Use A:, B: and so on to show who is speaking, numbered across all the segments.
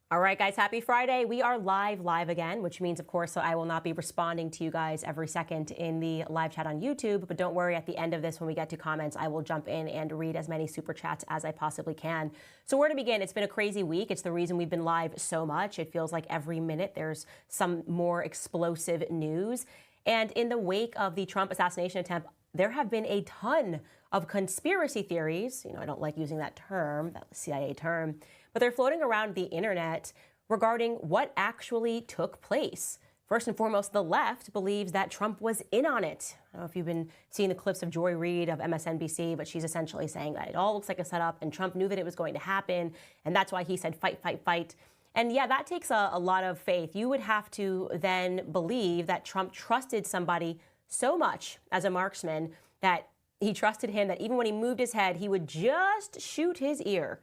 A: All right, guys, happy Friday. We are live again, which means, of course, so I will not be responding to you guys every second in the live chat on YouTube. But don't worry, at the end of this, when we get to comments, I will jump in and read as many super chats as I possibly can. So where to begin? It's been a crazy week. It's the reason we've been live so much. It feels like every minute there's some more explosive news. And in the wake of the Trump assassination attempt, there have been a ton of conspiracy theories. I don't like using that term, that CIA term, but they're floating around the internet regarding what actually took place. First and foremost, the left believes that Trump was in on it. I don't know if you've been seeing the clips of Joy Reid of MSNBC, but she's essentially saying that it all looks like a setup and Trump knew that it was going to happen. And that's why he said, fight, fight, fight. And yeah, that takes a lot of faith. You would have to then believe that Trump trusted somebody so much as a marksman that he trusted him that even when he moved his head, he would just shoot his ear.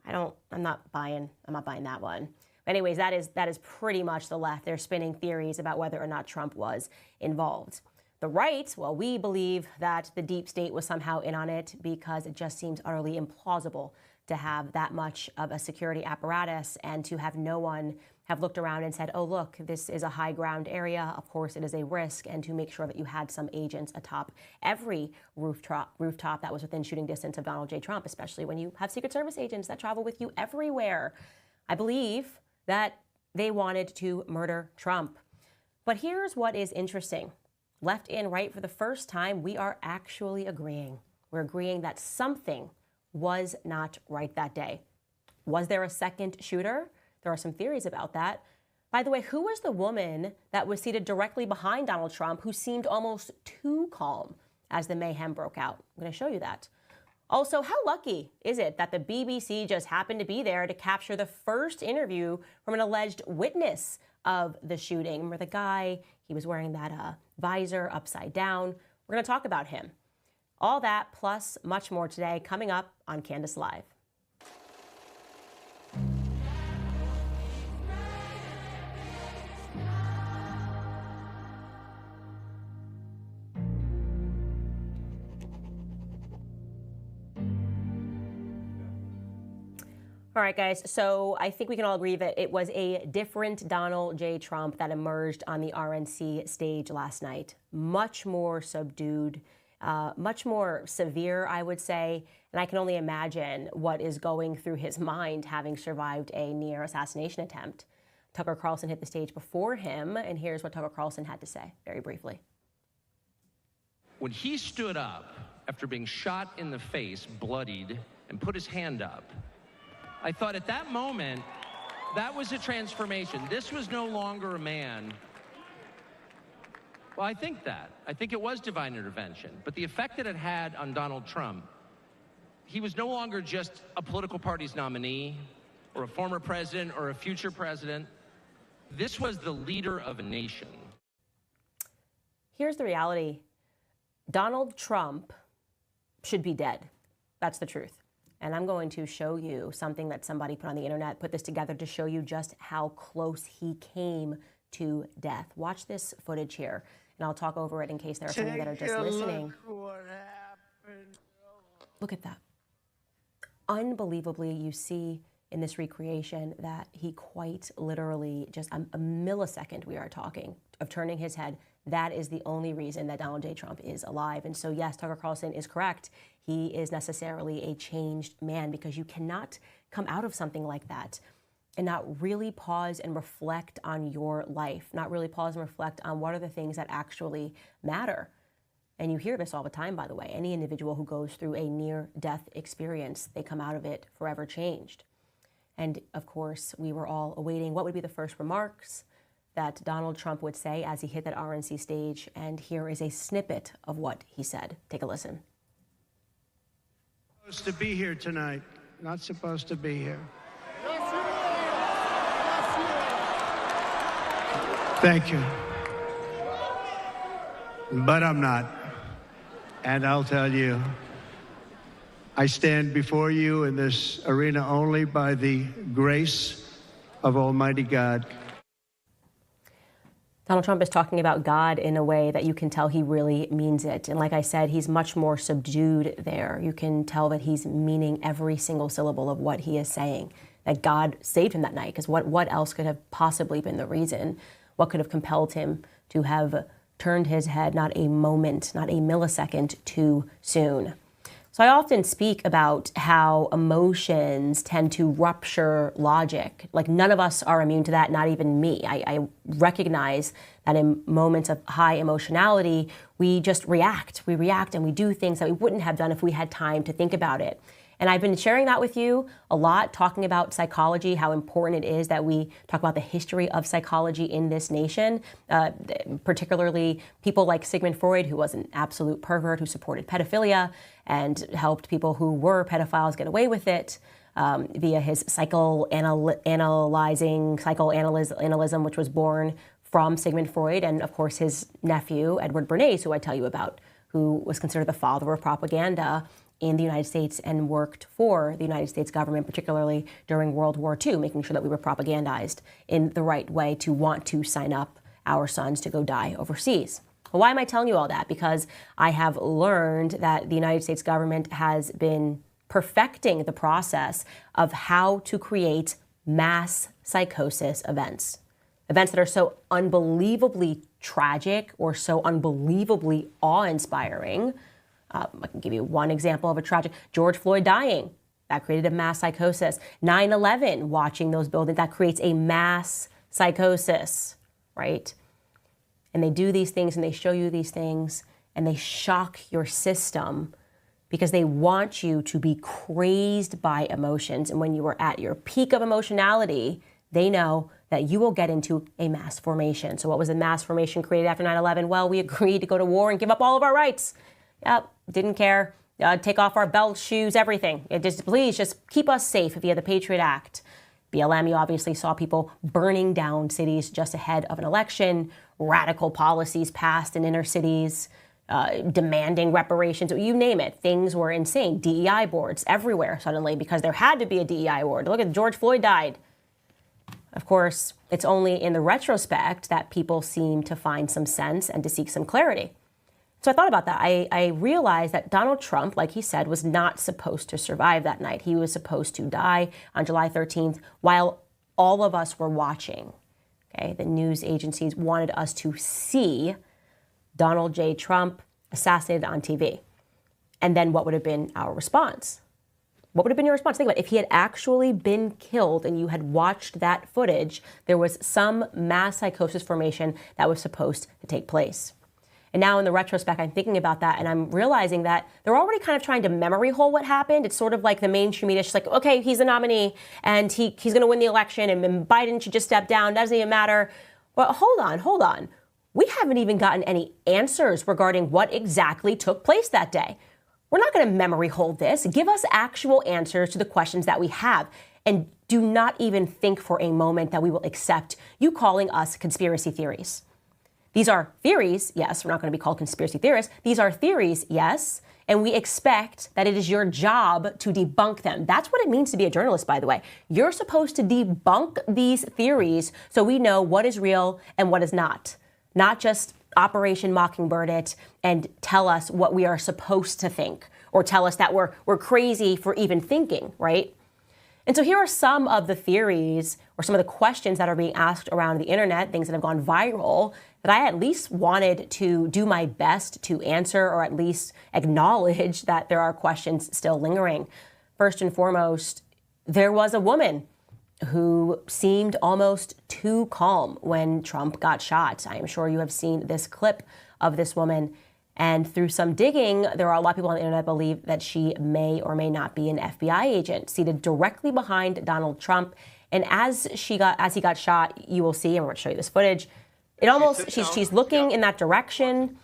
A: I'm not buying that one. But anyways, that is pretty much the left. They're spinning theories about whether or not Trump was involved. The right, well, we believe that the deep state was somehow in on it because it just seems utterly implausible to have that much of a security apparatus and to have no one have looked around and said, oh, look, this is a high ground area. Of course, it is a risk. And to make sure that you had some agents atop every rooftop that was within shooting distance of Donald J. Trump, especially when you have Secret Service agents that travel with you everywhere. I believe that they wanted to murder Trump. But here's what is interesting. Left and right, for the first time, we are actually agreeing. We're agreeing that something was not right that day. Was there a second shooter? There are some theories about that. By the way, who was the woman that was seated directly behind Donald Trump who seemed almost too calm as the mayhem broke out? I'm going to show you that. Also, how lucky is it that the BBC just happened to be there to capture the first interview from an alleged witness of the shooting? Remember the guy, he was wearing that visor upside down. We're going to talk about him. All that plus much more today coming up on Candace Live. All right, guys, so I think we can all agree that it was a different Donald J. Trump that emerged on the RNC stage last night. Much more subdued, much more severe, I would say. And I can only imagine what is going through his mind having survived a near assassination attempt. Tucker Carlson hit the stage before him, and here's what Tucker Carlson had to say, very briefly.
B: When he stood up after being shot in the face, bloodied, and put his hand up, I thought at that moment, that was a transformation. This was no longer a man. Well, I think it was divine intervention. But the effect that it had on Donald Trump, he was no longer just a political party's nominee or a former president or a future president. This was the leader of a nation.
A: Here's the reality. Donald Trump should be dead. That's the truth. And I'm going to show you something that somebody put on the internet, put this together to show you just how close he came to death. Watch this footage here, and I'll talk over it in case there are some of you that are just listening. Look at that. Unbelievably, you see in this recreation that he quite literally, just a millisecond we are talking, of turning his head. That is the only reason that Donald J. Trump is alive. And so, yes, Tucker Carlson is correct. He is necessarily a changed man because you cannot come out of something like that and not really pause and reflect on your life, not really pause and reflect on what are the things that actually matter. And you hear this all the time, by the way. Any individual who goes through a near-death experience, they come out of it forever changed. And, of course, we were all awaiting what would be the first remarks that Donald Trump would say as he hit that RNC stage. And here is a snippet of what he said. Take a listen.
C: Supposed to be here tonight. Not supposed to be here. Thank you. But I'm not. And I'll tell you, I stand before you in this arena only by the grace of Almighty God.
A: Donald Trump is talking about God in a way that you can tell he really means it. And like I said, he's much more subdued there. You can tell that he's meaning every single syllable of what he is saying, that God saved him that night, because what else could have possibly been the reason? What could have compelled him to have turned his head not a moment, not a millisecond too soon? So I often speak about how emotions tend to rupture logic. Like, none of us are immune to that, not even me. I recognize that in moments of high emotionality, we just react. We react and we do things that we wouldn't have done if we had time to think about it. And I've been sharing that with you a lot, talking about psychology, how important it is that we talk about the history of psychology in this nation, particularly people like Sigmund Freud, who was an absolute pervert, who supported pedophilia and helped people who were pedophiles get away with it via his psychoanalysis, which was born from Sigmund Freud, and of course his nephew, Edward Bernays, who I tell you about, who was considered the father of propaganda in the United States and worked for the United States government, particularly during World War II, making sure that we were propagandized in the right way to want to sign up our sons to go die overseas. Well, why am I telling you all that? Because I have learned that the United States government has been perfecting the process of how to create mass psychosis events. Events that are so unbelievably tragic or so unbelievably awe-inspiring. I can give you one example of a tragic, George Floyd dying. That created a mass psychosis. 9/11, watching those buildings, that creates a mass psychosis, right? And they do these things and they show you these things and they shock your system because they want you to be crazed by emotions. And when you are at your peak of emotionality, they know that you will get into a mass formation. So what was the mass formation created after 9/11? Well, we agreed to go to war and give up all of our rights. Yep, didn't care. Take off our belts, shoes, everything. Please just keep us safe if you had the Patriot Act. BLM, you obviously saw people burning down cities just ahead of an election, radical policies passed in inner cities, demanding reparations, you name it. Things were insane. DEI boards everywhere suddenly because there had to be a DEI board. Look at George Floyd died. Of course, it's only in the retrospect that people seem to find some sense and to seek some clarity. So I thought about that. I realized that Donald Trump, like he said, was not supposed to survive that night. He was supposed to die on July 13th while all of us were watching. Okay, the news agencies wanted us to see Donald J. Trump assassinated on TV. And then what would have been our response? What would have been your response? Think about it. If he had actually been killed and you had watched that footage, there was some mass psychosis formation that was supposed to take place. And now in the retrospect, I'm thinking about that and I'm realizing that they're already kind of trying to memory hole what happened. It's sort of like the mainstream media. It's just like, okay, he's the nominee and he's going to win the election and Biden should just step down. Doesn't even matter. But hold on. We haven't even gotten any answers regarding what exactly took place that day. We're not going to memory hold this. Give us actual answers to the questions that we have. And do not even think for a moment that we will accept you calling us conspiracy theories. These are theories, yes, we're not going to be called conspiracy theorists. These are theories, yes, and we expect that it is your job to debunk them. That's what it means to be a journalist, by the way. You're supposed to debunk these theories so we know what is real and what is not just Operation Mockingbird it and tell us what we are supposed to think or tell us that we're crazy for even thinking, right? And so here are some of the theories or some of the questions that are being asked around the internet, things that have gone viral, that I at least wanted to do my best to answer or at least acknowledge that there are questions still lingering. First and foremost, there was a woman who seemed almost too calm when Trump got shot. I am sure you have seen this clip of this woman. And through some digging, there are a lot of people on the internet believe that she may or may not be an FBI agent seated directly behind Donald Trump. And as he got shot, you will see, and we're going to show you this footage, she's looking in that direction,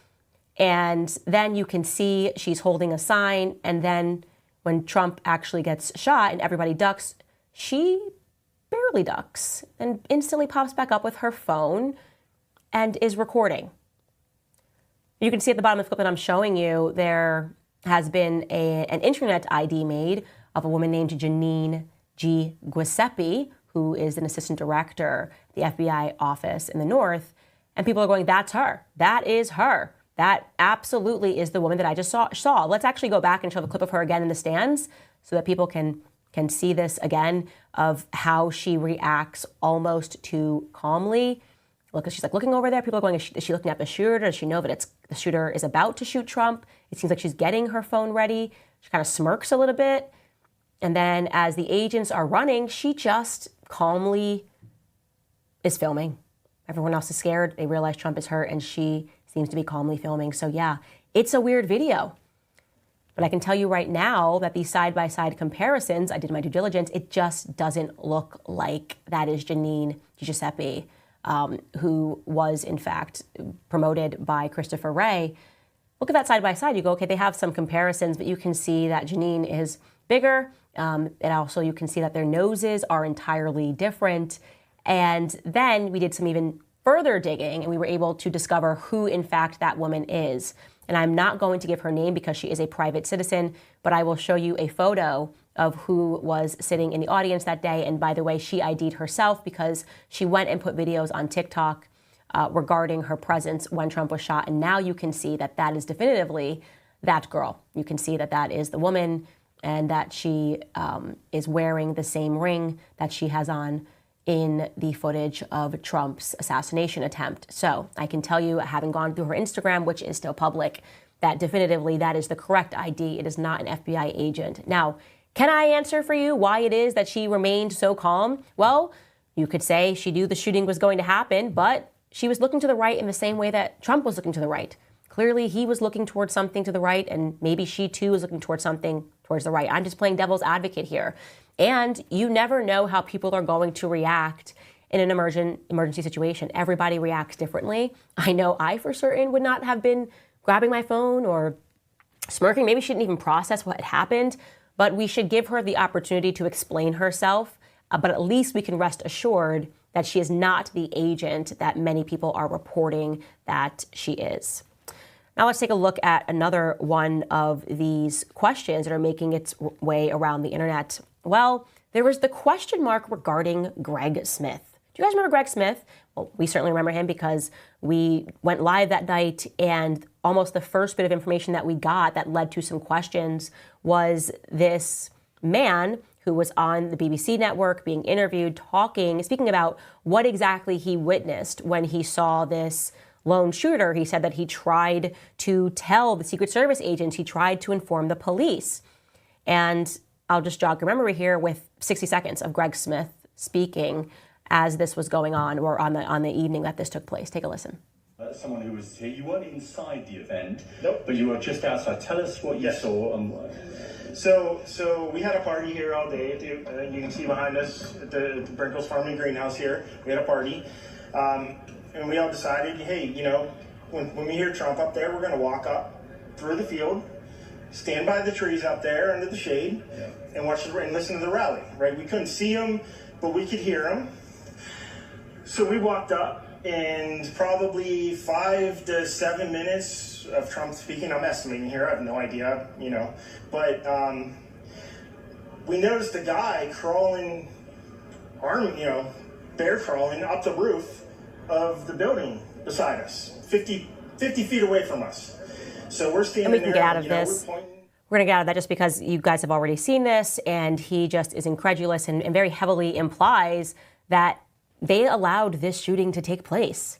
A: and then you can see she's holding a sign, and then when Trump actually gets shot and everybody ducks, she barely ducks and instantly pops back up with her phone and is recording. You can see at the bottom of the clip that I'm showing you, there has been an internet ID made of a woman named Janine G. Giuseppe, who is an assistant director at the FBI office in the North. And people are going, that's her. That is her. That absolutely is the woman that I just saw. Let's actually go back and show the clip of her again in the stands so that people can can see this again of how she reacts almost too calmly. Look, she's like looking over there. People are going, is she looking at the shooter? Does she know that the shooter is about to shoot Trump? It seems like she's getting her phone ready. She kind of smirks a little bit. And then as the agents are running, she just calmly is filming. Everyone else is scared. They realize Trump is hurt, and she seems to be calmly filming. So yeah, it's a weird video. But I can tell you right now that these side-by-side comparisons, I did my due diligence, it just doesn't look like that is Janine Giuseppe, who was in fact promoted by Christopher Wray. Look at that side-by-side. You go, okay, they have some comparisons, but you can see that Janine is bigger. And also you can see that their noses are entirely different. And then we did some even further digging, and we were able to discover who in fact that woman is. And I'm not going to give her name because she is a private citizen, but I will show you a photo of who was sitting in the audience that day. And by the way, she ID'd herself because she went and put videos on TikTok regarding her presence when Trump was shot. And now you can see that that is definitively that girl. You can see that that is the woman, and that she is wearing the same ring that she has on in the footage of Trump's assassination attempt. So I can tell you, having gone through her Instagram, which is still public, that definitively that is the correct ID. It is not an FBI agent. Now, can I answer for you why it is that she remained so calm? Well, you could say she knew the shooting was going to happen, but she was looking to the right in the same way that Trump was looking to the right. Clearly, he was looking towards something to the right, and maybe she too was looking towards something towards the right. I'm just playing devil's advocate here. And you never know how people are going to react in an emergency situation. Everybody reacts differently. I know I, for certain, would not have been grabbing my phone or smirking. Maybe she didn't even process what had happened, but we should give her the opportunity to explain herself. But at least we can rest assured that she is not the agent that many people are reporting that she is. Now let's take a look at another one of these questions that are making its way around the internet. Well, there was the question mark regarding Greg Smith. Do you guys remember Greg Smith? Well, we certainly remember him because we went live that night, and almost the first bit of information that we got that led to some questions was this man who was on the BBC network being interviewed, speaking about what exactly he witnessed when he saw this lone shooter. He said that he tried to tell the Secret Service agents, he tried to inform the police. And I'll just jog your memory here with 60 seconds of Greg Smith speaking as this was going on, or on the evening that this took place. Take a listen.
D: Someone who was here, you weren't inside the event, nope, but you were just outside. Tell us what you saw.
E: So we had a party here all day. You can see behind us at the Brinkles Farming Greenhouse here. We had a party. And we all decided, hey, you know, when we hear Trump up there, we're going to walk up through the field, stand by the trees up there under the shade, and watch and listen to the rally, right? We couldn't see him, but we could hear him. So we walked up, and probably 5 to 7 minutes of Trump speaking. I'm estimating here, I have no idea, you know. But we noticed a guy crawling, bear crawling up the roof of the building beside us, 50 feet away from us. So we're standing there.
A: And we can get out of this. We're going to get out of that just because you guys have already seen this, and he just is incredulous and very heavily implies that they allowed this shooting to take place.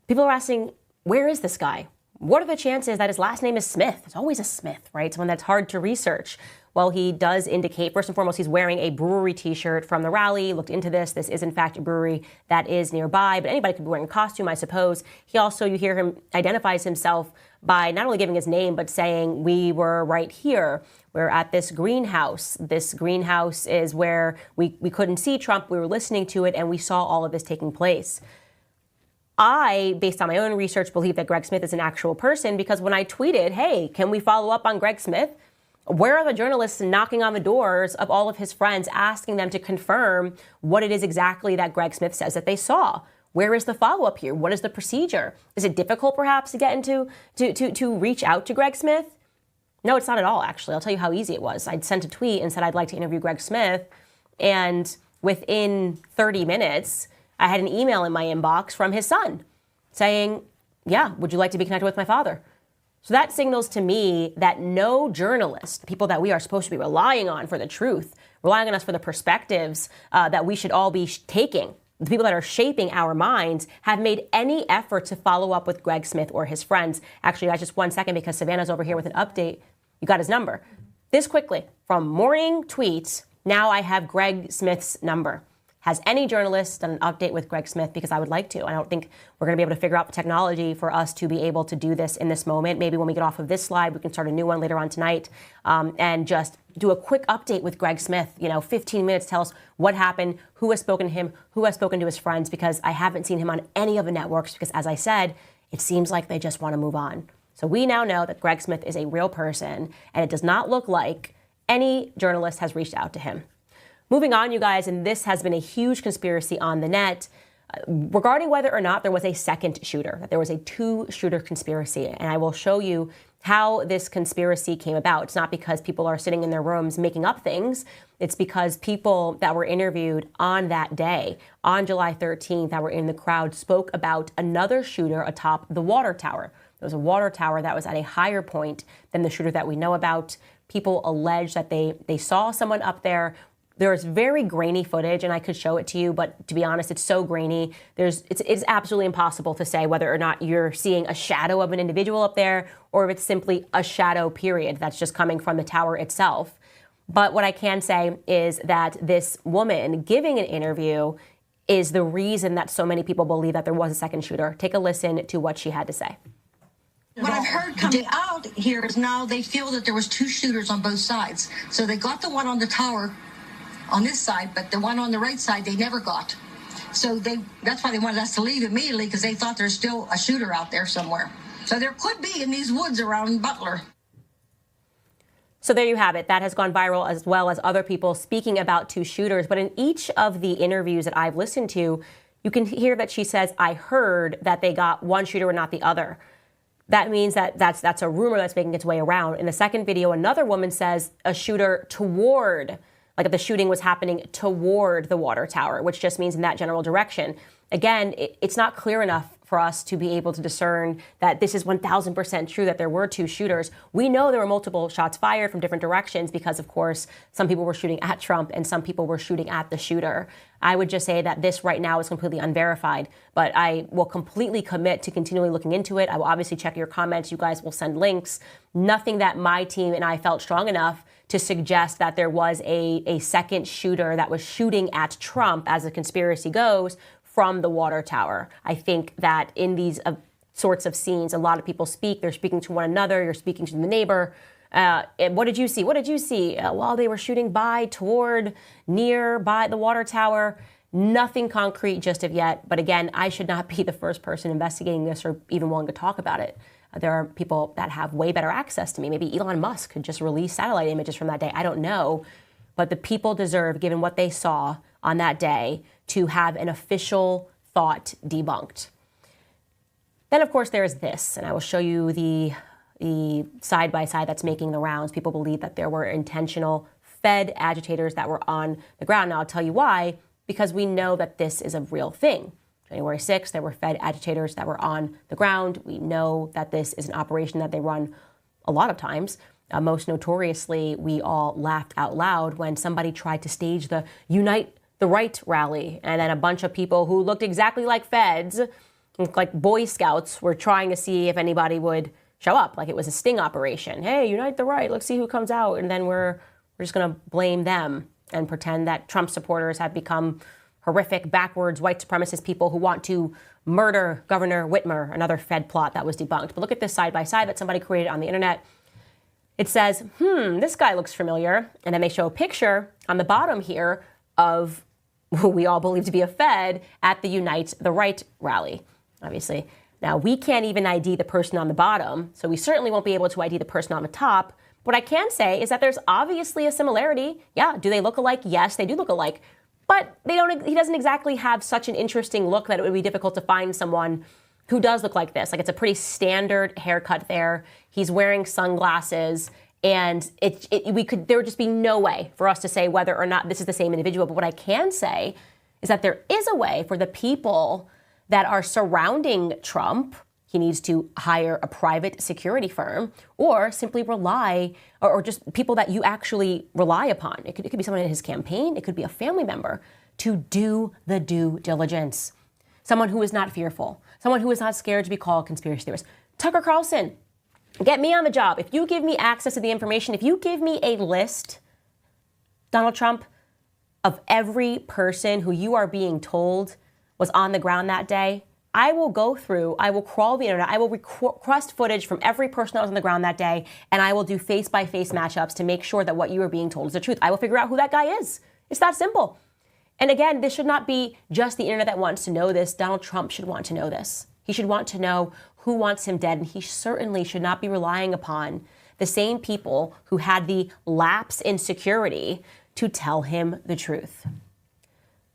A: People are asking, where is this guy? What are the chances that his last name is Smith? It's always a Smith, right? Someone that's hard to research. Well, he does indicate, first and foremost, he's wearing a brewery t-shirt from the rally. Looked into this. This is, in fact, a brewery that is nearby, but anybody could be wearing a costume, I suppose. He also, you hear him, identifies himself by not only giving his name, but saying, we were right here. We're at this greenhouse. This greenhouse is where we couldn't see Trump. We were listening to it, and we saw all of this taking place. I, based on my own research, believe that Greg Smith is an actual person, because when I tweeted, hey, can we follow up on Greg Smith? Where are the journalists knocking on the doors of all of his friends, asking them to confirm what it is exactly that Greg Smith says that they saw? Where is the follow-up here? What is the procedure? Is it difficult, perhaps, to get into to reach out to Greg Smith? No, it's not at all, actually. I'll tell you how easy it was. I'd sent a tweet and said I'd like to interview Greg Smith, and within 30 minutes, I had an email in my inbox from his son saying, yeah, would you like to be connected with my father? So that signals to me that no journalist, people that we are supposed to be relying on for the truth, relying on us for the perspectives that we should all be taking, the people that are shaping our minds, have made any effort to follow up with Greg Smith or his friends. Actually, guys, just 1 second, because Savannah's over here with an update. You got his number. This quickly, from morning tweets, now I have Greg Smith's number. Has any journalist done an update with Greg Smith? Because I would like to. I don't think we're going to be able to figure out the technology for us to be able to do this in this moment. Maybe when we get off of this slide, we can start a new one later on tonight and just do a quick update with Greg Smith. 15 minutes, tell us what happened, who has spoken to him, who has spoken to his friends, because I haven't seen him on any of the networks because, as I said, it seems like they just want to move on. So we now know that Greg Smith is a real person, and it does not look like any journalist has reached out to him. Moving on, you guys, and this has been a huge conspiracy on the net regarding whether or not there was a second shooter, that there was a two-shooter conspiracy. And I will show you how this conspiracy came about. It's not because people are sitting in their rooms making up things. It's because people that were interviewed on that day, on July 13th, that were in the crowd, spoke about another shooter atop the water tower. There was a water tower that was at a higher point than the shooter that we know about. People allege that they saw someone up there. There's very grainy footage, and I could show it to you, but to be honest, it's so grainy. It's absolutely impossible to say whether or not you're seeing a shadow of an individual up there or if it's simply a shadow, period, that's just coming from the tower itself. But what I can say is that this woman giving an interview is the reason that so many people believe that there was a second shooter. Take a listen to what she had to say.
F: What I've heard coming out here is now they feel that there was two shooters on both sides. So they got the one on the tower on this side, but the one on the right side they never got. So that's why they wanted us to leave immediately, because they thought there's still a shooter out there somewhere. So there could be in these woods around Butler.
A: So there you have it. That has gone viral, as well as other people speaking about two shooters. But in each of the interviews that I've listened to, you can hear that she says, I heard that they got one shooter and not the other. That means that that's a rumor that's making its way around. In the second video, another woman says a shooter toward, like if the shooting was happening toward the water tower, which just means in that general direction. Again, it's not clear enough for us to be able to discern that this is 1,000% true that there were two shooters. We know there were multiple shots fired from different directions because, of course, some people were shooting at Trump and some people were shooting at the shooter. I would just say that this right now is completely unverified, but I will completely commit to continually looking into it. I will obviously check your comments. You guys will send links. Nothing that my team and I felt strong enough to suggest that there was a second shooter that was shooting at Trump, as the conspiracy goes, from the water tower. I think that in these sorts of scenes, a lot of people speak. They're speaking to one another. You're speaking to the neighbor. What did you see? What did you see? While they were shooting nearby the water tower. Nothing concrete just of yet. But again, I should not be the first person investigating this or even willing to talk about it. There are people that have way better access to me. Maybe Elon Musk could just release satellite images from that day. I don't know. But the people deserve, given what they saw on that day, to have an official thought debunked. Then, of course, there's this, and I will show you the side-by-side that's making the rounds. People believe that there were intentional Fed agitators that were on the ground. Now, I'll tell you why, because we know that this is a real thing. January 6th, there were Fed agitators that were on the ground. We know that this is an operation that they run a lot of times. Most notoriously, we all laughed out loud when somebody tried to stage the Unite the Right rally, and then a bunch of people who looked exactly like Feds, like Boy Scouts, were trying to see if anybody would show up, like it was a sting operation. Hey, Unite the Right, let's see who comes out, and then we're just going to blame them and pretend that Trump supporters have become horrific, backwards, white supremacist people who want to murder Governor Whitmer, another Fed plot that was debunked. But look at this side-by-side that somebody created on the internet. It says, this guy looks familiar. And then they show a picture on the bottom here of who we all believe to be a Fed at the Unite the Right rally, obviously. Now, we can't even ID the person on the bottom, so we certainly won't be able to ID the person on the top. What I can say is that there's obviously a similarity. Yeah, do they look alike? Yes, they do look alike. But he doesn't exactly have such an interesting look that it would be difficult to find someone who does look like this. Like, it's a pretty standard haircut there. He's wearing sunglasses, and there would just be no way for us to say whether or not this is the same individual. But what I can say is that there is a way for the people that are surrounding Trump He needs to hire a private security firm or simply rely, or just people that you actually rely upon. It could be someone in his campaign. It could be a family member to do the due diligence. Someone who is not fearful. Someone who is not scared to be called conspiracy theorist. Tucker Carlson, get me on the job. If you give me access to the information, if you give me a list, Donald Trump, of every person who you are being told was on the ground that day, I will go through, I will crawl the internet, I will request footage from every person that was on the ground that day, and I will do face-by-face matchups to make sure that what you are being told is the truth. I will figure out who that guy is. It's that simple. And again, this should not be just the internet that wants to know this. Donald Trump should want to know this. He should want to know who wants him dead, and he certainly should not be relying upon the same people who had the lapse in security to tell him the truth.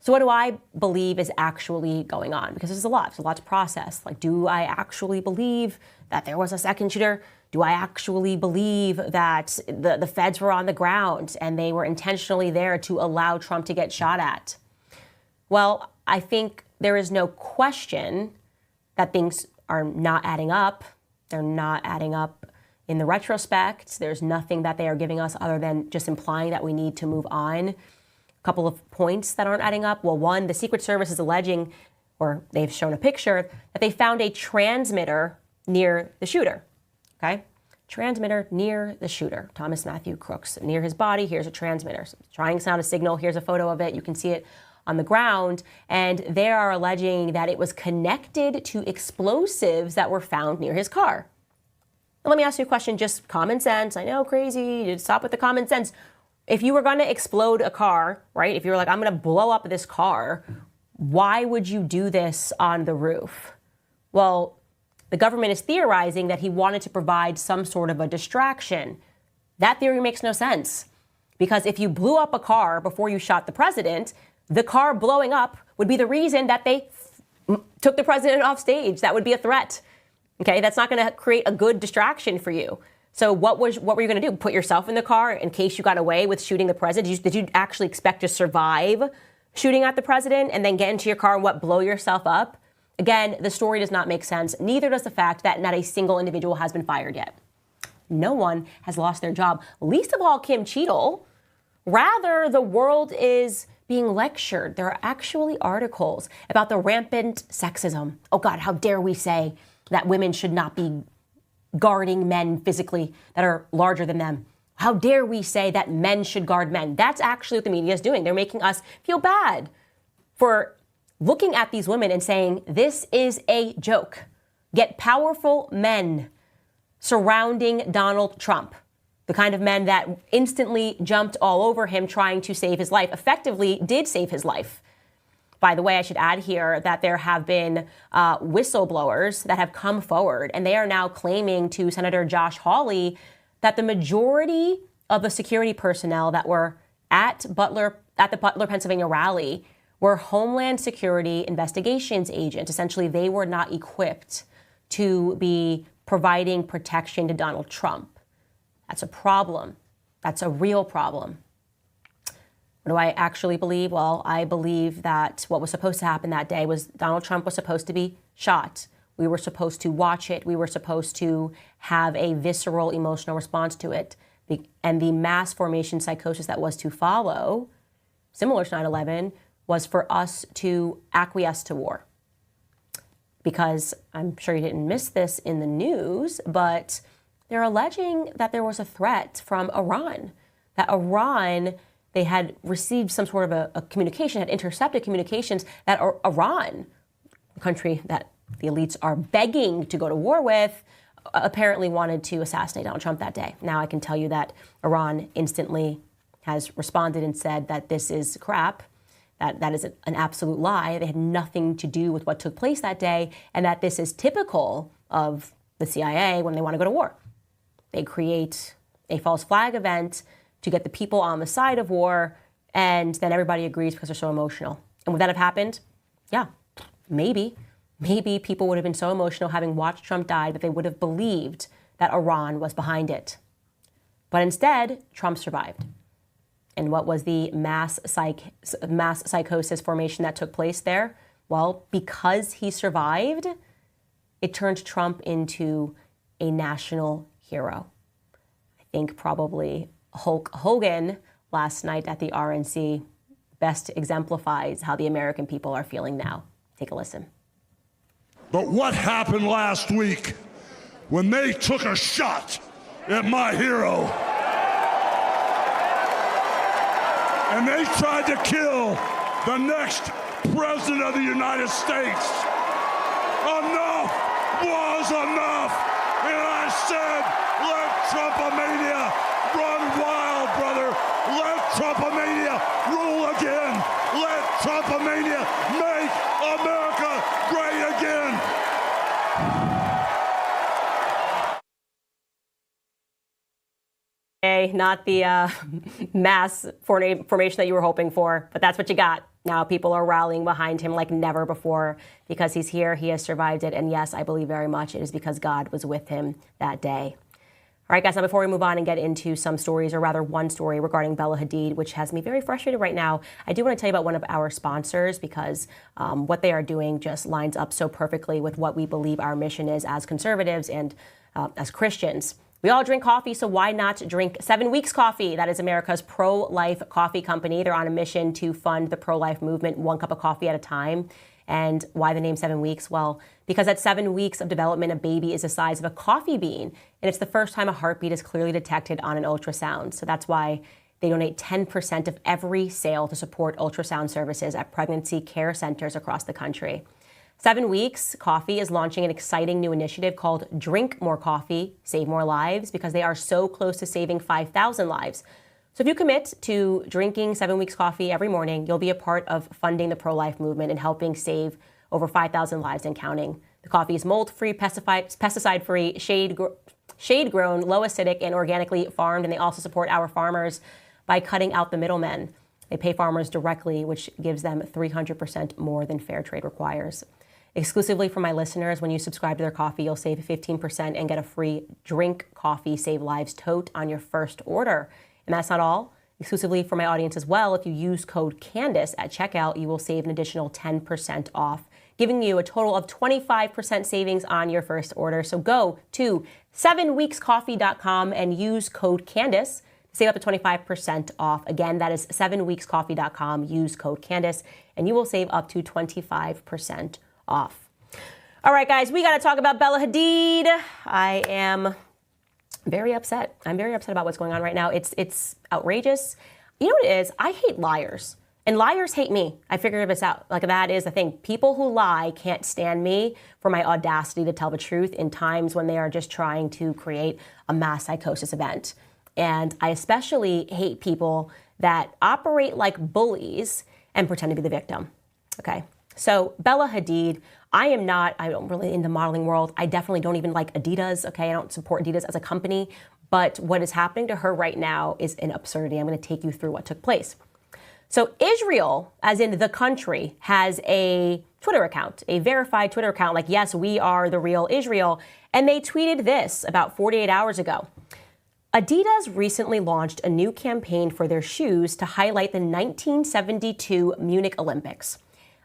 A: So what do I believe is actually going on? Because there's a lot to process. Like, do I actually believe that there was a second shooter? Do I actually believe that the feds were on the ground and they were intentionally there to allow Trump to get shot at? Well, I think there is no question that things are not adding up. They're not adding up in the retrospect. There's nothing that they are giving us other than just implying that we need to move on. Couple of points that aren't adding up. Well, one, the Secret Service is alleging, or they've shown a picture, that they found a transmitter near the shooter. Okay? Transmitter near the shooter, Thomas Matthew Crooks. Near his body, here's a transmitter. So trying to sound a signal, here's a photo of it. You can see it on the ground. And they are alleging that it was connected to explosives that were found near his car. Now, let me ask you a question, just common sense. I know, crazy, you stop with the common sense. If you were going to explode a car, right? If you were like, I'm going to blow up this car, why would you do this on the roof? Well, the government is theorizing that he wanted to provide some sort of a distraction. That theory makes no sense. Because if you blew up a car before you shot the president, the car blowing up would be the reason that they took the president off stage. That would be a threat. Okay, that's not going to create a good distraction for you. So what were you going to do? Put yourself in the car in case you got away with shooting the president? Did you actually expect to survive shooting at the president and then get into your car and blow yourself up? Again, the story does not make sense. Neither does the fact that not a single individual has been fired yet. No one has lost their job, least of all Kim Cheadle. Rather, the world is being lectured. There are actually articles about the rampant sexism. Oh God, how dare we say that women should not be guarding men physically that are larger than them. How dare we say that men should guard men? That's actually what the media is doing. They're making us feel bad for looking at these women and saying, this is a joke. Get powerful men surrounding Donald Trump, the kind of men that instantly jumped all over him trying to save his life, effectively did save his life. By the way, I should add here that there have been whistleblowers that have come forward, and they are now claiming to Senator Josh Hawley that the majority of the security personnel that were at the Butler, Pennsylvania rally were Homeland Security investigations agents. Essentially, they were not equipped to be providing protection to Donald Trump. That's a problem. That's a real problem. What do I actually believe? Well, I believe that what was supposed to happen that day was Donald Trump was supposed to be shot. We were supposed to watch it. We were supposed to have a visceral emotional response to it. And the mass formation psychosis that was to follow, similar to 9/11, was for us to acquiesce to war. Because I'm sure you didn't miss this in the news, but they're alleging that there was a threat from Iran, that Iran, they had received some sort of a communication, had intercepted communications that Iran, the country that the elites are begging to go to war with, apparently wanted to assassinate Donald Trump that day. Now I can tell you that Iran instantly has responded and said that this is crap, that is an absolute lie. They had nothing to do with what took place that day, and that this is typical of the CIA when they want to go to war. They create a false flag event to get the people on the side of war, and then everybody agrees because they're so emotional. And would that have happened? Yeah, maybe. Maybe people would have been so emotional having watched Trump die that they would have believed that Iran was behind it. But instead, Trump survived. And what was the mass psychosis formation that took place there? Well, because he survived, it turned Trump into a national hero. I think probably Hulk Hogan last night at the RNC best exemplifies how the American people are feeling now. Take a listen.
G: But what happened last week when they took a shot at my hero and they tried to kill the next president of the United States? Enough was enough. And I said, let Trumpomania run wild, brother. Let Trumpomania rule again. Let Trumpomania make America great again.
A: Not the mass formation that you were hoping for, but that's what you got. Now people are rallying behind him like never before because he's here, he has survived it, and yes, I believe very much it is because God was with him that day. All right, guys, now before we move on and get into some stories, or rather one story regarding Bella Hadid, which has me very frustrated right now, I do want to tell you about one of our sponsors because what they are doing just lines up so perfectly with what we believe our mission is as conservatives and as Christians. We all drink coffee, so why not drink 7 Weeks Coffee? That is America's pro-life coffee company. They're on a mission to fund the pro-life movement 1 cup of coffee at a time. And why the name 7 weeks? Well, because at 7 weeks of development, a baby is the size of a coffee bean. And it's the first time a heartbeat is clearly detected on an ultrasound. So that's why they donate 10% of every sale to support ultrasound services at pregnancy care centers across the country. 7 Weeks Coffee is launching an exciting new initiative called Drink More Coffee, Save More Lives, because they are so close to saving 5,000 lives. So if you commit to drinking 7 Weeks Coffee every morning, you'll be a part of funding the pro-life movement and helping save over 5,000 lives and counting. The coffee is mold-free, pesticide-free, shade-grown, low acidic, and organically farmed, and they also support our farmers by cutting out the middlemen. They pay farmers directly, which gives them 300% more than fair trade requires. Exclusively for my listeners, when you subscribe to their coffee, you'll save 15% and get a free Drink Coffee Save Lives tote on your first order. And that's not all. Exclusively for my audience as well, if you use code Candace at checkout, you will save an additional 10% off, giving you a total of 25% savings on your first order. So go to 7weekscoffee.com and use code Candace to save up to 25% off. Again, that is 7weekscoffee.com. Use code Candace, and you will save up to 25% off. All right, guys, we got to talk about Bella Hadid. I am very upset. I'm very upset about what's going on right now. It's outrageous. You know what it is? I hate liars. And liars hate me. I figured this out. Like, that is the thing. People who lie can't stand me for my audacity to tell the truth in times when they are just trying to create a mass psychosis event. And I especially hate people that operate like bullies and pretend to be the victim. Okay. So Bella Hadid, I don't really in the modeling world. I definitely don't even like Adidas. Okay. I don't support Adidas as a company, but what is happening to her right now is an absurdity. I'm going to take you through what took place. So Israel, as in the country, has a Twitter account, a verified Twitter account, like, yes, we are the real Israel. And they tweeted this about 48 hours ago. Adidas recently launched a new campaign for their shoes to highlight the 1972 Munich Olympics.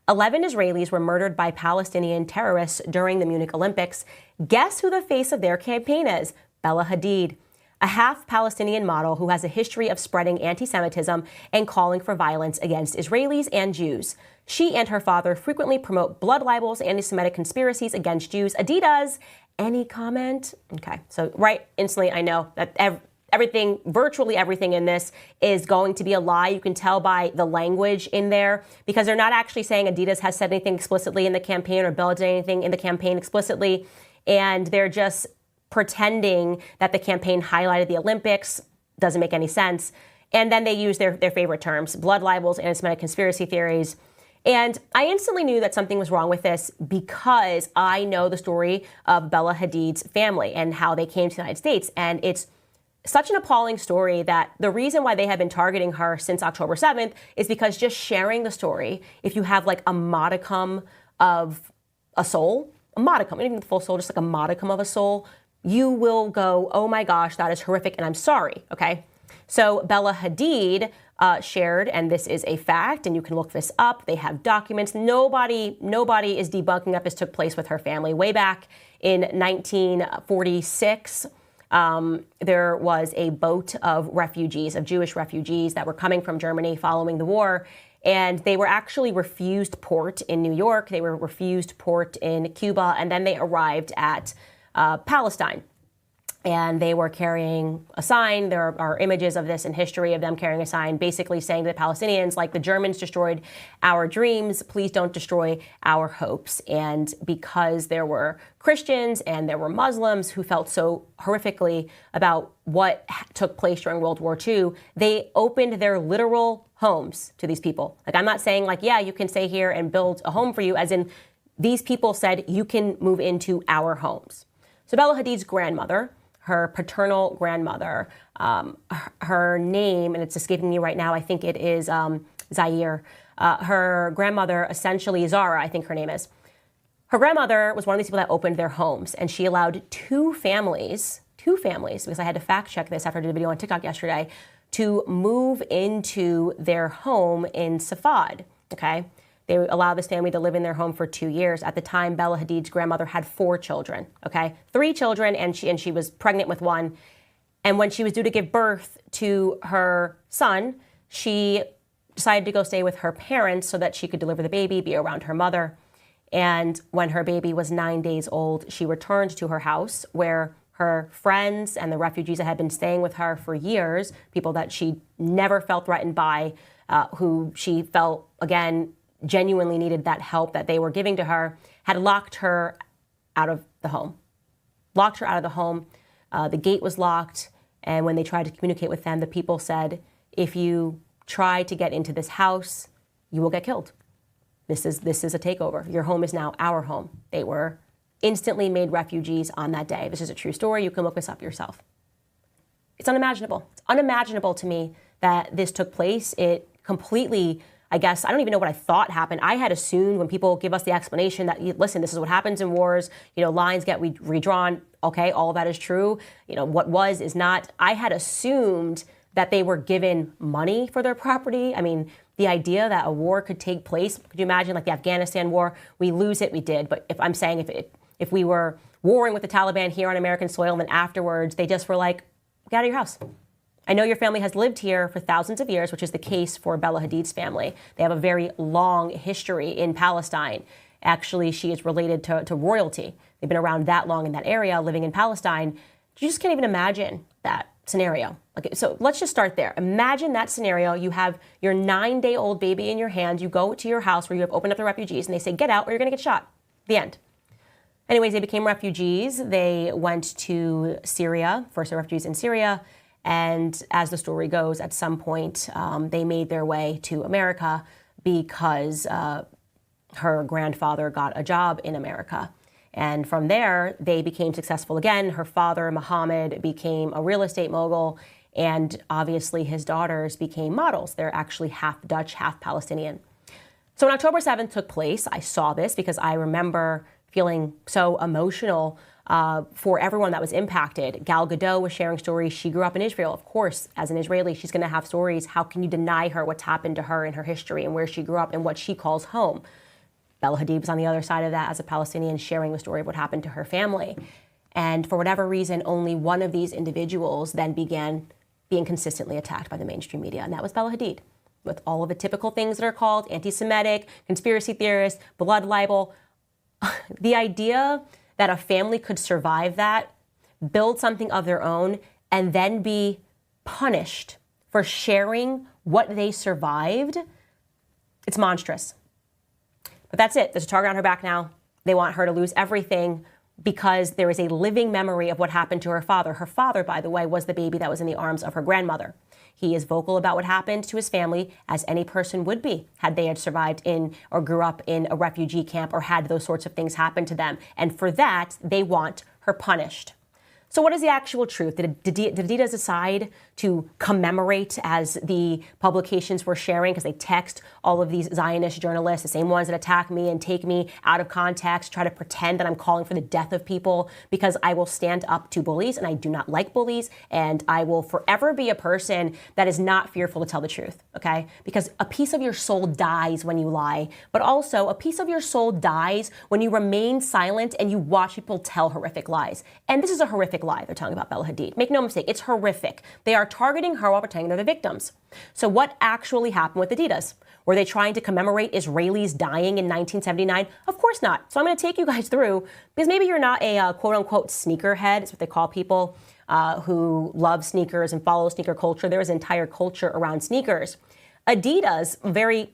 A: 11 Israelis were murdered by Palestinian terrorists during the Munich Olympics. Guess who the face of their campaign is? Bella Hadid, a half-Palestinian model who has a history of spreading anti-Semitism and calling for violence against Israelis and Jews. She and her father frequently promote blood libels, anti-Semitic conspiracies against Jews. Adidas, any comment? Okay, so right instantly I know that everything, virtually everything in this is going to be a lie. You can tell by the language in there because they're not actually saying Adidas has said anything explicitly in the campaign or Bella did anything in the campaign explicitly. And they're just pretending that the campaign highlighted the Olympics. Doesn't make any sense. And then they use their favorite terms, blood libels, anti-Semitic conspiracy theories. And I instantly knew that something was wrong with this because I know the story of Bella Hadid's family and how they came to the United States. And it's such an appalling story that the reason why they have been targeting her since October 7th is because just sharing the story, if you have like a modicum of a soul, a modicum, not even the full soul, just like a modicum of a soul, you will go, oh my gosh, that is horrific and I'm sorry, okay? So Bella Hadid shared, and this is a fact, and you can look this up. They have documents. Nobody is debunking that this took place with her family. Way back in 1946, there was a boat of refugees, of Jewish refugees that were coming from Germany following the war, and they were actually refused port in New York. They were refused port in Cuba, and then they arrived at Palestine. And they were carrying a sign. There are images of this in history of them carrying a sign basically saying to the Palestinians, like, the Germans destroyed our dreams, please don't destroy our hopes. And because there were Christians and there were Muslims who felt so horrifically about what took place during World War II, they opened their literal homes to these people. Like, I'm not saying, like, yeah, you can stay here and build a home for you, as in these people said, you can move into our homes. So Bella Hadid's grandmother, her paternal grandmother, her name, and it's escaping me right now, I think it is Zaire. Her grandmother, essentially Zara, I think her name is. Her grandmother was one of these people that opened their homes, and she allowed two families, because I had to fact check this after I did a video on TikTok yesterday, to move into their home in Safad, okay? They allowed this family to live in their home for 2 years. At the time, Bella Hadid's grandmother had 4 children, okay? 3 children, and she was pregnant with one. And when she was due to give birth to her son, she decided to go stay with her parents so that she could deliver the baby, be around her mother. And when her baby was 9 days old, she returned to her house where her friends and the refugees that had been staying with her for years, people that she never felt threatened by, who she felt, again, genuinely needed that help that they were giving to her, had locked her out of the home. Locked her out of the home. The gate was locked, and when they tried to communicate with them, the people said, if you try to get into this house, you will get killed. This is a takeover. Your home is now our home. They were instantly made refugees on that day. This is a true story. You can look this up yourself. It's unimaginable. It's unimaginable to me that this took place. It completely, I guess, I don't even know what I thought happened. I had assumed when people give us the explanation that, listen, this is what happens in wars, lines get redrawn. Okay, all of that is true. What was is not. I had assumed that they were given money for their property. I mean, the idea that a war could take place, could you imagine, like the Afghanistan war? We lose it, we did. But if I'm saying if we were warring with the Taliban here on American soil, and then afterwards they just were like, get out of your house. I know your family has lived here for thousands of years, which is the case for Bella Hadid's family. They have a very long history in Palestine. Actually, she is related to royalty. They've been around that long in that area, living in Palestine. You just can't even imagine that scenario. Okay, so let's just start there. Imagine that scenario. You have your 9-day-old baby in your hand. You go to your house where you have opened up the refugees, and they say, get out or you're going to get shot. The end. Anyways, they became refugees. They went to Syria, first the refugees in Syria. And as the story goes, at some point, they made their way to America because her grandfather got a job in America. And from there, they became successful again. Her father, Mohammed, became a real estate mogul. And obviously, his daughters became models. They're actually half Dutch, half Palestinian. So when October 7th took place, I saw this because I remember feeling so emotional for everyone that was impacted. Gal Gadot was sharing stories. She grew up in Israel. Of course, as an Israeli, she's going to have stories. How can you deny her what's happened to her in her history and where she grew up and what she calls home? Bella Hadid was on the other side of that as a Palestinian, sharing the story of what happened to her family. And for whatever reason, only one of these individuals then began being consistently attacked by the mainstream media, and that was Bella Hadid, with all of the typical things that are called anti-Semitic, conspiracy theorists, blood libel. The idea that a family could survive that, build something of their own, and then be punished for sharing what they survived, it's monstrous. But that's it. There's a target on her back now. They want her to lose everything because there is a living memory of what happened to her father. Her father, by the way, was the baby that was in the arms of her grandmother. He is vocal about what happened to his family, as any person would be had they had survived in or grew up in a refugee camp or had those sorts of things happen to them. And for that, they want her punished. So what is the actual truth? Did Adidas decide to commemorate, as the publications were sharing, because they text all of these Zionist journalists, the same ones that attack me and take me out of context, try to pretend that I'm calling for the death of people, because I will stand up to bullies, and I do not like bullies, and I will forever be a person that is not fearful to tell the truth, okay? Because a piece of your soul dies when you lie, but also a piece of your soul dies when you remain silent and you watch people tell horrific lies. And this is a horrific lie they're telling about Bella Hadid. Make no mistake, it's horrific. They are targeting her while pretending they're the victims. So what actually happened with Adidas? Were they trying to commemorate Israelis dying in 1979? Of course not. So I'm going to take you guys through, because maybe you're not a quote-unquote sneakerhead. It's what they call people who love sneakers and follow sneaker culture. There is an entire culture around sneakers. Adidas, very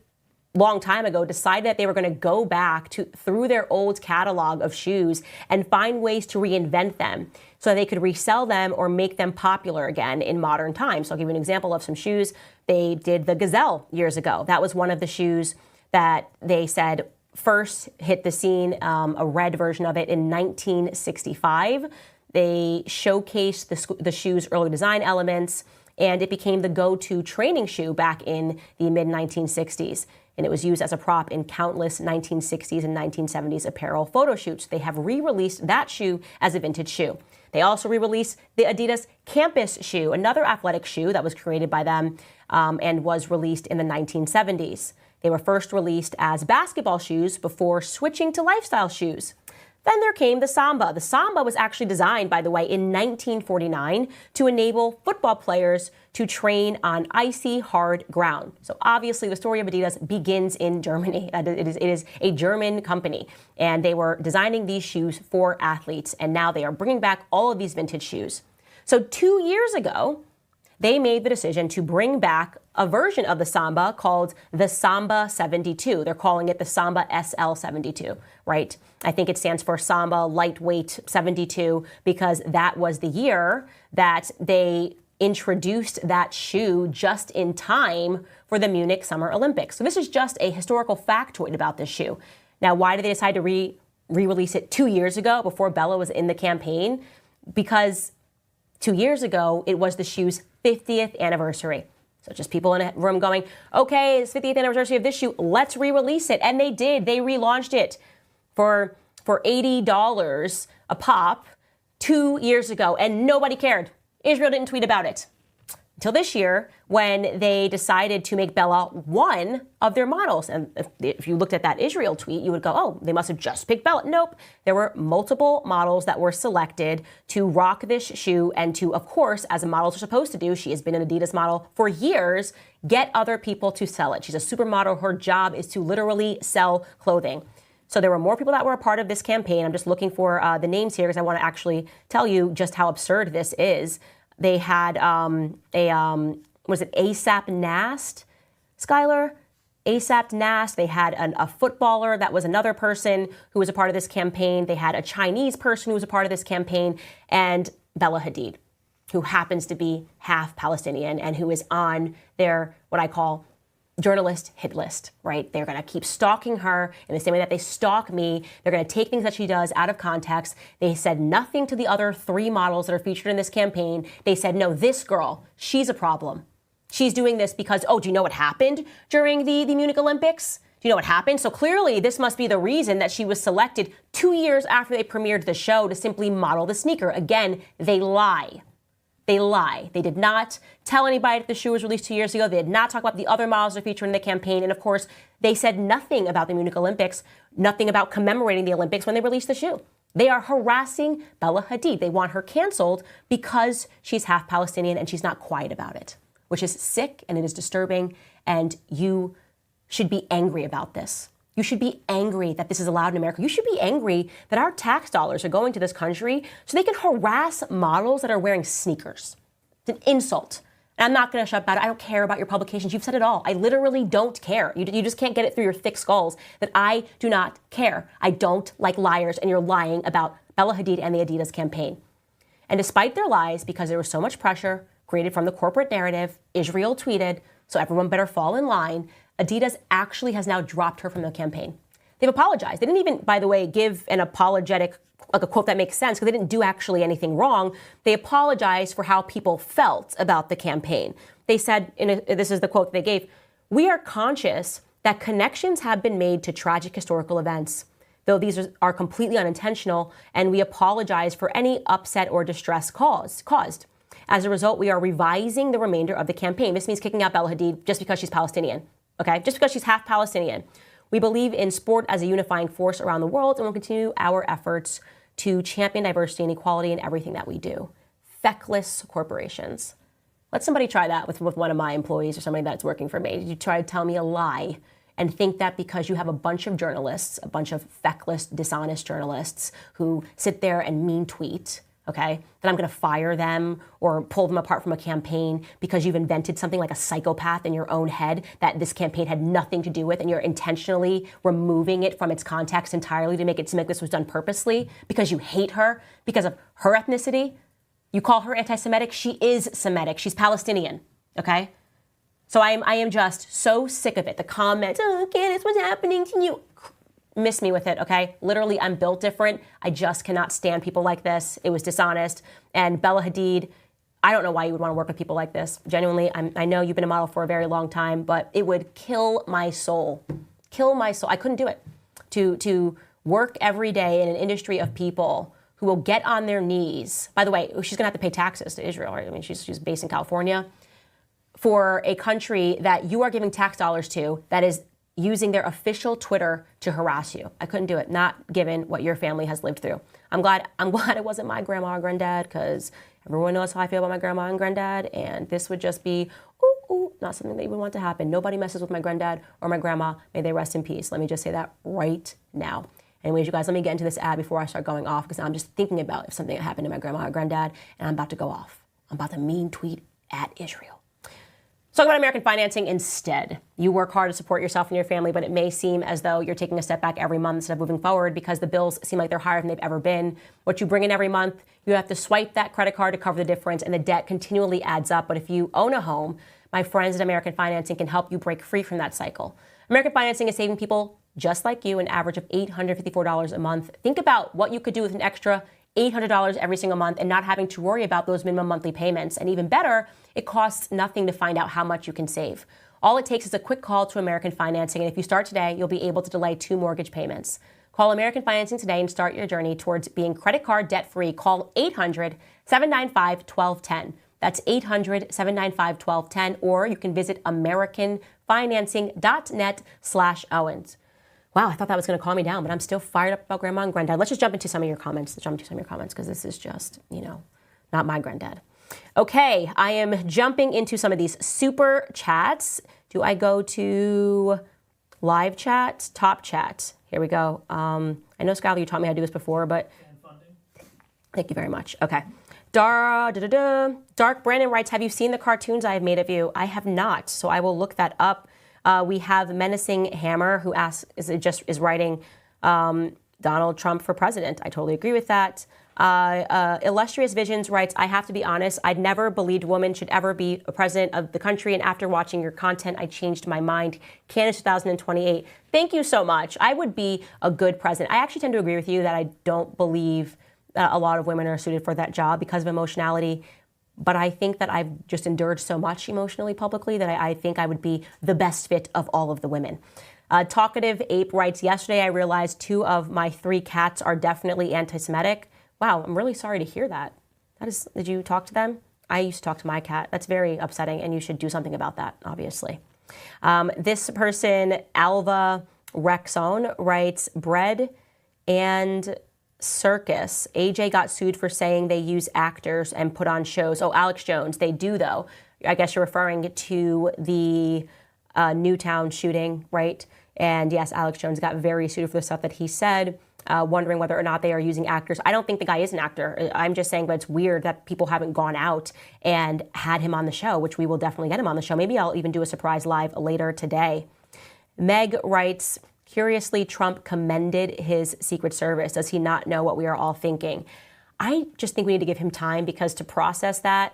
A: long time ago, decided that they were going to go back through their old catalog of shoes and find ways to reinvent them so that they could resell them or make them popular again in modern times. So I'll give you an example of some shoes. They did the Gazelle years ago. That was one of the shoes that they said first hit the scene, a red version of it in 1965. They showcased the shoe's early design elements, and it became the go-to training shoe back in the mid-1960s. And it was used as a prop in countless 1960s and 1970s apparel photo shoots. They have re-released that shoe as a vintage shoe. They also re-released the Adidas Campus shoe, another athletic shoe that was created by them and was released in the 1970s. They were first released as basketball shoes before switching to lifestyle shoes. Then there came the Samba. The Samba was actually designed, by the way, in 1949 to enable football players to train on icy, hard ground. So obviously the story of Adidas begins in Germany. It is a German company, and they were designing these shoes for athletes, and now they are bringing back all of these vintage shoes. So 2 years ago, they made the decision to bring back a version of the Samba called the Samba 72. They're calling it the Samba SL 72, right? I think it stands for Samba Lightweight 72 because that was the year that they introduced that shoe just in time for the Munich Summer Olympics. So this is just a historical factoid about this shoe. Now, why did they decide to re-release it 2 years ago before Bella was in the campaign? Because 2 years ago, it was the shoe's 50th anniversary. So just people in a room going, okay, it's 50th anniversary of this shoe, let's re-release it. And they did. They relaunched it for $80 a pop 2 years ago, and nobody cared. Israel didn't tweet about it. Until this year, when they decided to make Bella one of their models. And if you looked at that Israel tweet, you would go, oh, they must have just picked Bella. Nope. There were multiple models that were selected to rock this shoe and to, of course, as models are supposed to do, she has been an Adidas model for years, get other people to sell it. She's a supermodel. Her job is to literally sell clothing. So there were more people that were a part of this campaign. I'm just looking for the names here because I want to actually tell you just how absurd this is. They had was it ASAP Nast, Skylar? ASAP Nast. They had a footballer that was another person who was a part of this campaign. They had a Chinese person who was a part of this campaign, and Bella Hadid, who happens to be half Palestinian and who is on their, what I call, journalist hit list, right? They're going to keep stalking her in the same way that they stalk me. They're going to take things that she does out of context. They said nothing to the other 3 models that are featured in this campaign. They said, no, this girl, she's a problem. She's doing this because, oh, do you know what happened during the Munich Olympics? Do you know what happened? So clearly this must be the reason that she was selected 2 years after they premiered the show to simply model the sneaker. Again, they lie. They lie. They did not tell anybody that the shoe was released 2 years ago. They did not talk about the other models that are featured in the campaign. And of course, they said nothing about the Munich Olympics, nothing about commemorating the Olympics when they released the shoe. They are harassing Bella Hadid. They want her canceled because she's half Palestinian and she's not quiet about it, which is sick and it is disturbing. And you should be angry about this. You should be angry that this is allowed in America. You should be angry that our tax dollars are going to this country so they can harass models that are wearing sneakers. It's an insult. And I'm not going to shut about it. I don't care about your publications. You've said it all. I literally don't care. You just can't get it through your thick skulls that I do not care. I don't like liars, and you're lying about Bella Hadid and the Adidas campaign. And despite their lies, because there was so much pressure created from the corporate narrative, Israel tweeted, so everyone better fall in line, Adidas actually has now dropped her from the campaign. They've apologized. They didn't even, by the way, give an apologetic like a quote that makes sense because they didn't do actually anything wrong. They apologized for how people felt about the campaign. They said, this is the quote they gave, "We are conscious that connections have been made to tragic historical events, though these are completely unintentional, and we apologize for any upset or distress caused. As a result, we are revising the remainder of the campaign." This means kicking out Bella Hadid just because she's Palestinian, okay? Just because she's half Palestinian. "We believe in sport as a unifying force around the world and will continue our efforts to champion diversity and equality in everything that we do. Feckless corporations." Let somebody try that with one of my employees or somebody that's working for me. You try to tell me a lie and think that because you have a bunch of journalists, a bunch of feckless, dishonest journalists who sit there and mean tweet, okay, that I'm going to fire them or pull them apart from a campaign because you've invented something like a psychopath in your own head that this campaign had nothing to do with, and you're intentionally removing it from its context entirely to make it seem like this was done purposely because you hate her because of her ethnicity. You call her anti-Semitic. She is Semitic. She's Palestinian, okay? So I am just so sick of it. The comments, "Oh, Candace, what's happening to you?" Miss me with it, okay? Literally, I'm built different. I just cannot stand people like this. It was dishonest. And Bella Hadid, I don't know why you would want to work with people like this. Genuinely, I know you've been a model for a very long time, but it would kill my soul. Kill my soul. I couldn't do it. To work every day in an industry of people who will get on their knees. By the way, she's going to have to pay taxes to Israel, right? I mean, she's based in California. For a country that you are giving tax dollars to that is using their official Twitter to harass you. I couldn't do it, not given what your family has lived through. I'm glad it wasn't my grandma or granddad, because everyone knows how I feel about my grandma and granddad, and this would just be, not something that you would want to happen. Nobody messes with my granddad or my grandma. May they rest in peace. Let me just say that right now. Anyways, you guys, let me get into this ad before I start going off, because I'm just thinking about if something happened to my grandma or granddad, and I'm about to go off. I'm about to mean tweet at Israel. Let's talk about American financing instead. You work hard to support yourself and your family, but it may seem as though you're taking a step back every month instead of moving forward because the bills seem like they're higher than they've ever been. What you bring in every month, you have to swipe that credit card to cover the difference, and the debt continually adds up. But if you own a home, my friends at American Financing can help you break free from that cycle. American Financing is saving people just like you an average of $854 a month. Think about what you could do with an extra $800 every single month and not having to worry about those minimum monthly payments. And even better, it costs nothing to find out how much you can save. All it takes is a quick call to American Financing, and if you start today, you'll be able to delay 2 mortgage payments. Call American Financing today and start your journey towards being credit card debt-free. Call 800-795-1210. That's 800-795-1210, or you can visit americanfinancing.net/Owens. Wow, I thought that was going to calm me down, but I'm still fired up about grandma and granddad. Let's just jump into some of your comments. Because this is just, not my granddad. Okay, I am jumping into some of these super chats. Do I go to live chat, top chat? Here we go. I know, Skylar, you taught me how to do this before, but thank you very much. Okay. Dark Brandon writes, "Have you seen the cartoons I have made of you?" I have not, so I will look that up. We have Menacing Hammer, who is writing Donald Trump for president. I totally agree with that. Illustrious Visions writes, "I have to be honest, I'd never believed women should ever be a president of the country, and after watching your content, I changed my mind. Candace 2028. Thank you so much. I would be a good president. I actually tend to agree with you that I don't believe that a lot of women are suited for that job because of emotionality. But I think that I've just endured so much emotionally publicly that I think I would be the best fit of all of the women." Talkative Ape writes, "Yesterday I realized 2 of my 3 cats are definitely anti-Semitic." Wow, I'm really sorry to hear that. Did you talk to them? I used to talk to my cat. That's very upsetting, and you should do something about that, obviously. This person, Alva Rexone, writes, "Bread and circus. AJ got sued for saying they use actors and put on shows." Oh, Alex Jones. They do, though. I guess you're referring to the Newtown shooting, right? And yes, Alex Jones got very sued for the stuff that he said, wondering whether or not they are using actors. I don't think the guy is an actor. I'm just saying, but it's weird that people haven't gone out and had him on the show, which we will definitely get him on the show. Maybe I'll even do a surprise live later today. Meg writes, "Curiously, Trump commended his Secret Service. Does he not know what we are all thinking?" I just think we need to give him time, because to process that,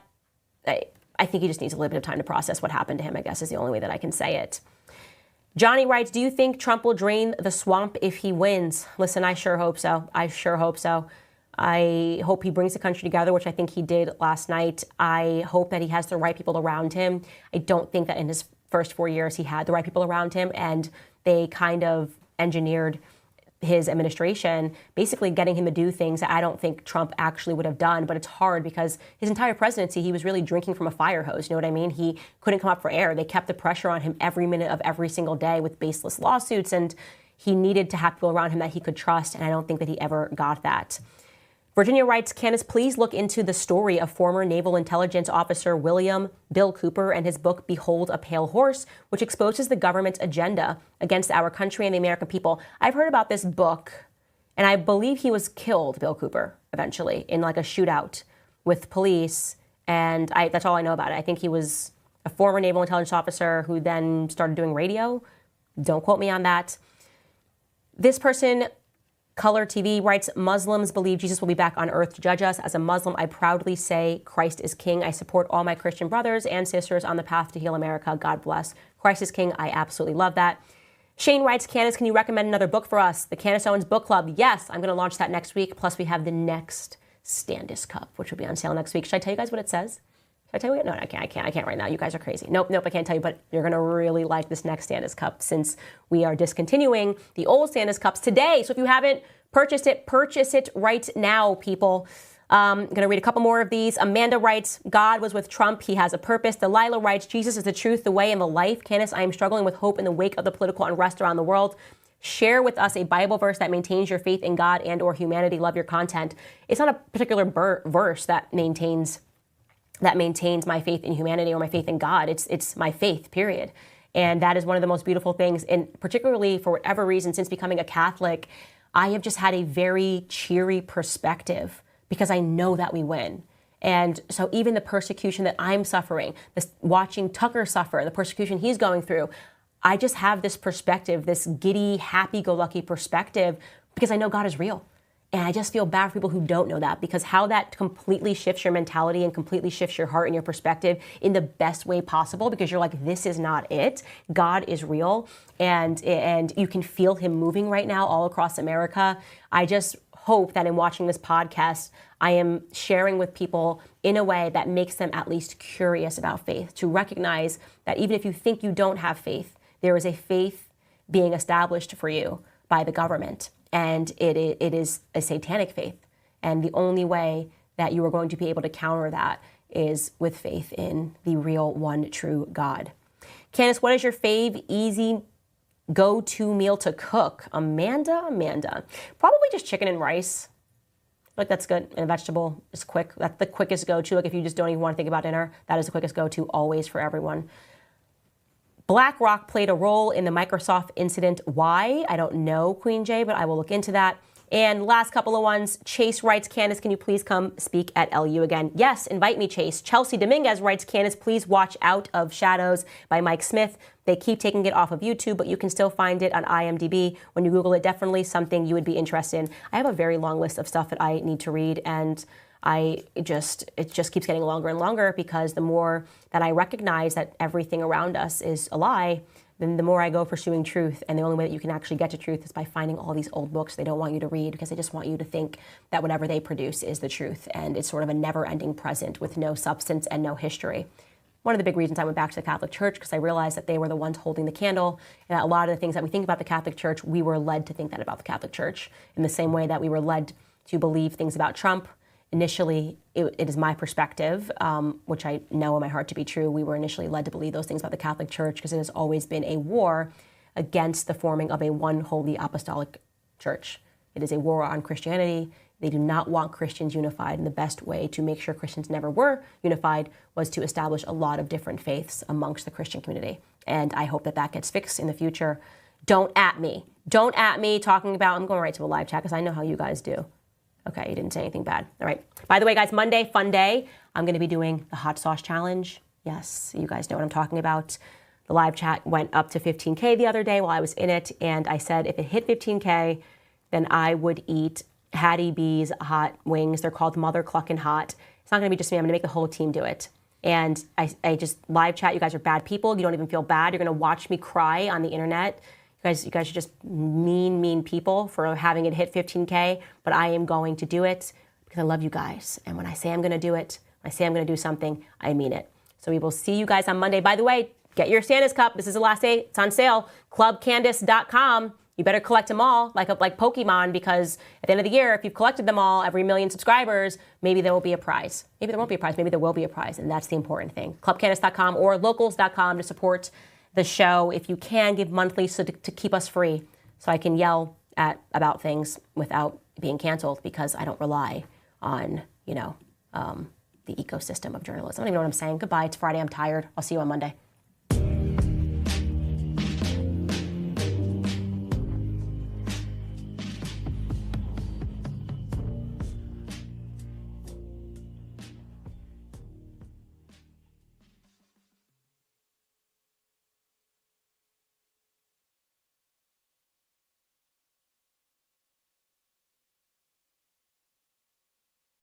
A: I think he just needs a little bit of time to process what happened to him, I guess is the only way that I can say it. Johnny writes, "Do you think Trump will drain the swamp if he wins?" Listen, I sure hope so. I sure hope so. I hope he brings the country together, which I think he did last night. I hope that he has the right people around him. I don't think that in his first 4 years he had the right people around him, and they kind of engineered his administration, basically getting him to do things that I don't think Trump actually would have done. But it's hard because his entire presidency, he was really drinking from a fire hose. You know what I mean? He couldn't come up for air. They kept the pressure on him every minute of every single day with baseless lawsuits, and he needed to have people around him that he could trust, and I don't think that he ever got that. Virginia writes, Candace, please look into the story of former Naval Intelligence Officer William Bill Cooper and his book, Behold a Pale Horse, which exposes the government's agenda against our country and the American people. I've heard about this book, and I believe he was killed, Bill Cooper, eventually, in like a shootout with police, and that's all I know about it. I think he was a former Naval Intelligence Officer who then started doing radio. Don't quote me on that. This person, Color TV, writes, Muslims believe Jesus will be back on earth to judge us. As a Muslim, I proudly say Christ is king. I support all my Christian brothers and sisters on the path to heal America. God bless. Christ is king. I absolutely love that. Shane writes, Candace, can you recommend another book for us? The Candace Owens Book Club. Yes, I'm going to launch that next week. Plus, we have the next Candace Cup, which will be on sale next week. Should I tell you guys what it says? Should I tell you? No, I can't right now. You guys are crazy. Nope, I can't tell you, but you're going to really like this next Candace Cup since we are discontinuing the old Candace Cups today. So if you haven't purchased it, purchase it right now, people. I'm going to read a couple more of these. Amanda writes, God was with Trump. He has a purpose. Delilah writes, Jesus is the truth, the way, and the life. Candace, I am struggling with hope in the wake of the political unrest around the world. Share with us a Bible verse that maintains your faith in God and or humanity. Love your content. It's not a particular verse that maintains my faith in humanity or my faith in God. It's my faith, period. And that is one of the most beautiful things. And particularly for whatever reason, since becoming a Catholic, I have just had a very cheery perspective because I know that we win. And so even the persecution that I'm suffering, watching Tucker suffer, the persecution he's going through, I just have this perspective, this giddy, happy-go-lucky perspective because I know God is real. And I just feel bad for people who don't know that, because how that completely shifts your mentality and completely shifts your heart and your perspective in the best way possible, because you're like, this is not it. God is real, and you can feel him moving right now all across America. I just hope that in watching this podcast, I am sharing with people in a way that makes them at least curious about faith, to recognize that even if you think you don't have faith, there is a faith being established for you by the government. And it is a satanic faith. And the only way that you are going to be able to counter that is with faith in the real one true God. Candace, what is your fave easy go-to meal to cook? Amanda. Probably just chicken and rice. Like that's good. And a vegetable is quick. That's the quickest go-to. Like if you just don't even want to think about dinner, that is the quickest go-to always for everyone. BlackRock played a role in the Microsoft incident. Why? I don't know, Queen J, but I will look into that. And last couple of ones, Chase writes, Candace, can you please come speak at LU again? Yes, invite me, Chase. Chelsea Dominguez writes, Candace, please watch Out of Shadows by Mike Smith. They keep taking it off of YouTube, but you can still find it on IMDb. When you Google it, definitely something you would be interested in. I have a very long list of stuff that I need to read, and it just keeps getting longer and longer, because the more that I recognize that everything around us is a lie, then the more I go pursuing truth. And the only way that you can actually get to truth is by finding all these old books they don't want you to read, because they just want you to think that whatever they produce is the truth. And it's sort of a never-ending present with no substance and no history. One of the big reasons I went back to the Catholic Church, because I realized that they were the ones holding the candle, and that a lot of the things that we think about the Catholic Church, we were led to think that about the Catholic Church, in the same way that we were led to believe things about Trump. Initially, it is my perspective, which I know in my heart to be true. We were initially led to believe those things about the Catholic Church because it has always been a war against the forming of a one holy apostolic church. It is a war on Christianity. They do not want Christians unified, and the best way to make sure Christians never were unified was to establish a lot of different faiths amongst the Christian community. And I hope that that gets fixed in the future. Don't at me talking about, I'm going right to a live chat because I know how you guys do. Okay, you didn't say anything bad. All right. By the way, guys, Monday, fun day. I'm going to be doing the hot sauce challenge. Yes, you guys know what I'm talking about. The live chat went up to 15K the other day while I was in it, and I said if it hit 15K, then I would eat Hattie B's hot wings. They're called Mother Cluckin' Hot. It's not going to be just me. I'm going to make the whole team do it. And I just live chat. You guys are bad people. You don't even feel bad. You're going to watch me cry on the internet. You guys are just mean people for having it hit 15K, but I am going to do it. because I love you guys. And when I say I'm going to do it, when I say I'm going to do something, I mean it. So we will see you guys on Monday. By the way, get your Santa's cup. This is the last day. It's on sale. clubcandace.com. You better collect them all like Pokemon, because at the end of the year, if you've collected them all, every 1 million subscribers, maybe there will be a prize. Maybe there won't be a prize. Maybe there will be a prize. And that's the important thing. clubcandace.com or locals.com to support the show. If you can, give monthly so to keep us free, so I can yell about things without being canceled, because I don't rely on, the ecosystem of journalism. I don't even know what I'm saying. Goodbye. It's Friday. I'm tired. I'll see you on Monday.